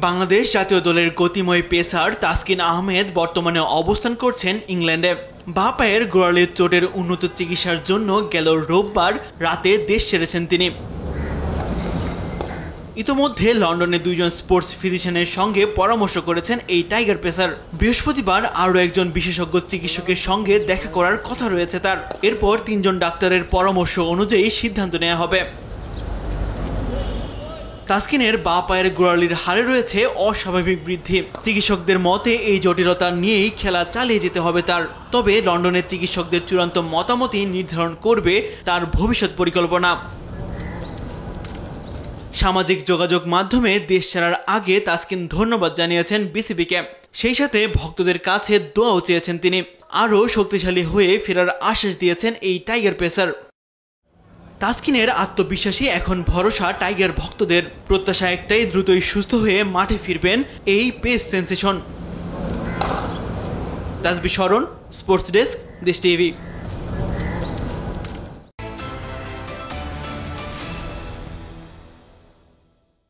বাংলাদেশ জাতীয় দলের গতিময় পেসার তাসকিন আহমেদ বর্তমানে অবস্থান করছেন ইংল্যান্ডে। বাঁ পায়ের গোড়ালির চোটের উন্নত চিকিৎসার জন্য গেল রোববার রাতে দেশ ছেড়েছেন তিনি। ইতোমধ্যে লন্ডনে দুইজন স্পোর্টস ফিজিশিয়ানের সঙ্গে পরামর্শ করেছেন এই টাইগার পেসার। বৃহস্পতিবার আরও একজন বিশেষজ্ঞ চিকিৎসকের সঙ্গে দেখা করার কথা রয়েছে তার। এরপর তিনজন ডাক্তারের পরামর্শ অনুযায়ী সিদ্ধান্ত নেওয়া হবে। তাসকিনের বাঁ পায়ের গোড়ালির হাড়ে রয়েছে অস্বাভাবিক বৃদ্ধি। চিকিৎসকদের মতে এই জটিলতা নিয়েই খেলা চালিয়ে যেতে হবে তার। তবে লন্ডনের চিকিৎসকদের চূড়ান্ত মতামতই নির্ধারণ করবে তার ভবিষ্যৎ পরিকল্পনা। সামাজিক যোগাযোগ মাধ্যমে দেশ ছাড়ার আগে তাসকিন ধন্যবাদ জানিয়েছেন বিসিবিকে। সেই সাথে ভক্তদের কাছে দোয়াও চেয়েছেন তিনি। আরও শক্তিশালী হয়ে ফেরার আশ্বাস দিয়েছেন এই টাইগার পেসার। তাসকিনের আত্মবিশ্বাসী এখন ভরসা টাইগার ভক্তদের। প্রত্যাশা একটাই, দ্রুতই সুস্থ হয়ে মাঠে ফিরবেন এই পেস সেন্সেশন। তাসবিহ শরণ, স্পোর্টস ডেস্ক, দেশ টিভি।